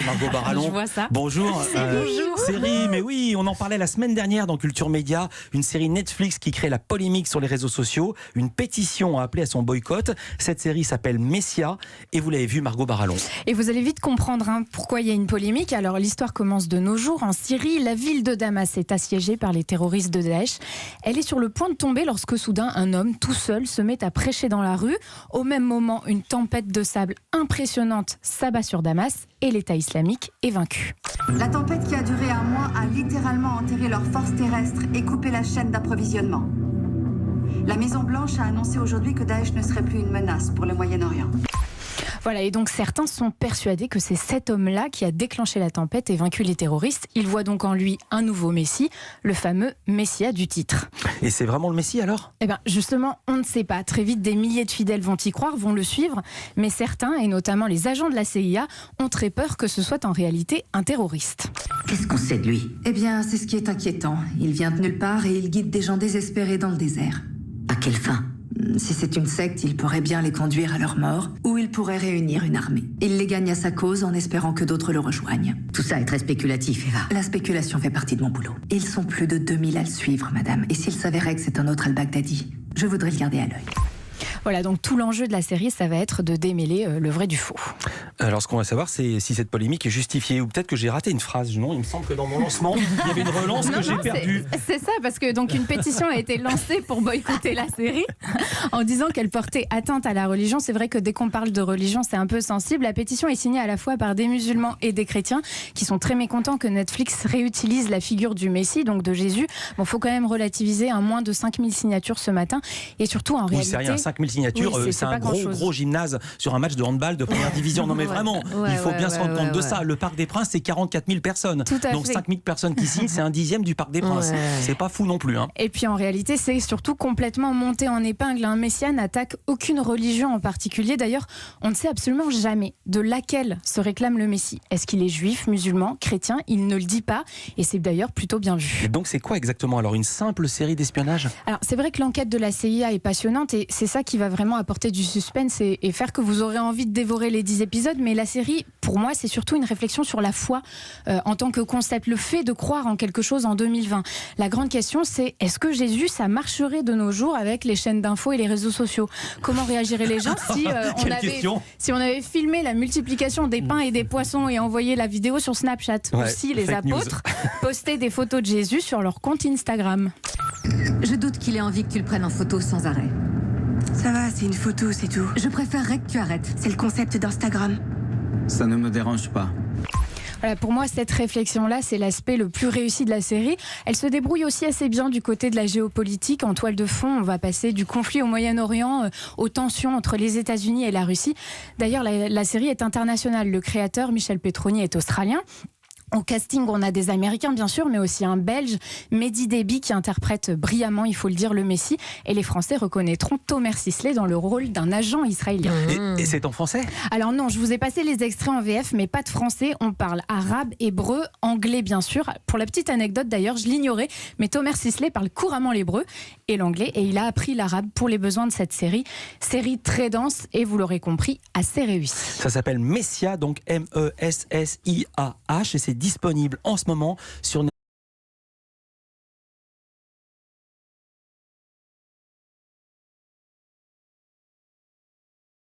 Margot Barallon. Je vois ça. Bonjour. Bonjour. Série, mais oui, on en parlait la semaine dernière dans Culture Média, une série Netflix qui crée la polémique sur les réseaux sociaux. Une pétition a appelé à son boycott. Cette série s'appelle Messia et vous l'avez vu, Margot Barallon. Et vous allez vite comprendre pourquoi il y a une polémique. Alors l'histoire commence de nos jours. En Syrie, la ville de Damas est assiégée par les terroristes de Daesh. Elle est sur le point de tomber lorsque soudain un homme tout seul se met à prêcher dans la rue. Au même moment, une tempête de sable impressionnante s'abat sur Damas et l'État islamique est vaincu. La tempête qui a duré un mois a littéralement enterré leurs forces terrestres et coupé la chaîne d'approvisionnement. La Maison-Blanche a annoncé aujourd'hui que Daesh ne serait plus une menace pour le Moyen-Orient. Voilà, et donc certains sont persuadés que c'est cet homme-là qui a déclenché la tempête et vaincu les terroristes. Ils voient donc en lui un nouveau Messie, le fameux Messia du titre. Et c'est vraiment le Messie alors ? Eh bien, justement, on ne sait pas. Très vite, des milliers de fidèles vont y croire, vont le suivre. Mais certains, et notamment les agents de la CIA, ont très peur que ce soit en réalité un terroriste. Qu'est-ce qu'on sait de lui ? Eh bien, c'est ce qui est inquiétant. Il vient de nulle part et il guide des gens désespérés dans le désert. À quelle fin ? Si c'est une secte, il pourrait bien les conduire à leur mort, ou il pourrait réunir une armée. Il les gagne à sa cause en espérant que d'autres le rejoignent. Tout ça est très spéculatif, Eva. La spéculation fait partie de mon boulot. Ils sont plus de 2000 à le suivre, madame. Et s'il s'avérait que c'est un autre al-Baghdadi, je voudrais le garder à l'œil. Voilà, donc tout l'enjeu de la série, ça va être de démêler le vrai du faux. Alors ce qu'on va savoir, c'est si cette polémique est justifiée, ou peut-être que j'ai raté une phrase. Non, il me semble que dans mon lancement, il y avait une relance que j'ai perdue. C'est ça, parce que donc une pétition a été lancée pour boycotter la série en disant qu'elle portait atteinte à la religion. C'est vrai que dès qu'on parle de religion, c'est un peu sensible. La pétition est signée à la fois par des musulmans et des chrétiens qui sont très mécontents que Netflix réutilise la figure du Messie, donc de Jésus. Bon, faut quand même relativiser, moins de 5000 signatures ce matin. Et surtout, en réalité... c'est rien, 5000 signatures, oui, c'est un gros gymnase sur un match de handball de première division. Non mais vraiment, il faut bien se rendre compte de ça. Le Parc des Princes, c'est 44 000 personnes. Donc 5000 personnes qui signent, c'est un dixième du Parc des Princes. C'est pas fou non plus. Et puis en réalité, c'est surtout complètement monté en épingle. Un Messia n'attaque aucune religion en particulier. D'ailleurs, on ne sait absolument jamais de laquelle se réclame le Messie. Est-ce qu'il est juif, musulman, chrétien ? Il ne le dit pas. Et c'est d'ailleurs plutôt bien vu. Et donc c'est quoi exactement alors ? Une simple série d'espionnage ? Alors c'est vrai que l'enquête de la CIA est passionnante et c'est ça qui va vraiment apporter du suspense et faire que vous aurez envie de dévorer les 10 épisodes. Mais la série, pour moi, c'est surtout une réflexion sur la foi en tant que concept. Le fait de croire en quelque chose en 2020. La grande question, c'est est-ce que Jésus, ça marcherait de nos jours avec les chaînes d'infos et les réseaux sociaux ? Comment réagiraient les gens si on avait filmé la multiplication des pains et des poissons et envoyé la vidéo sur Snapchat ? Ou si les apôtres postaient des photos de Jésus sur leur compte Instagram ? Je doute qu'il ait envie que tu le prennes en photo sans arrêt. Ça va, c'est une photo, c'est tout. Je préférerais que tu arrêtes. C'est le concept d'Instagram. Ça ne me dérange pas. Voilà, pour moi, cette réflexion-là, c'est l'aspect le plus réussi de la série. Elle se débrouille aussi assez bien du côté de la géopolitique. En toile de fond, on va passer du conflit au Moyen-Orient aux tensions entre les États-Unis et la Russie. D'ailleurs, la série est internationale. Le créateur, Michel Petroni, est australien. Au casting, on a des Américains, bien sûr, mais aussi un Belge, Mehdi Déby, qui interprète brillamment, il faut le dire, le Messie. Et les Français reconnaîtront Thomas Sisley dans le rôle d'un agent israélien. Et c'est en français ? Alors non, je vous ai passé les extraits en VF, mais pas de français. On parle arabe, hébreu, anglais, bien sûr. Pour la petite anecdote, d'ailleurs, je l'ignorais, mais Thomas Sisley parle couramment l'hébreu et l'anglais, et il a appris l'arabe pour les besoins de cette série. Série très dense et, vous l'aurez compris, assez réussie. Ça s'appelle Messia, donc M-E-S-S-I-A-H, et c'est disponible en ce moment sur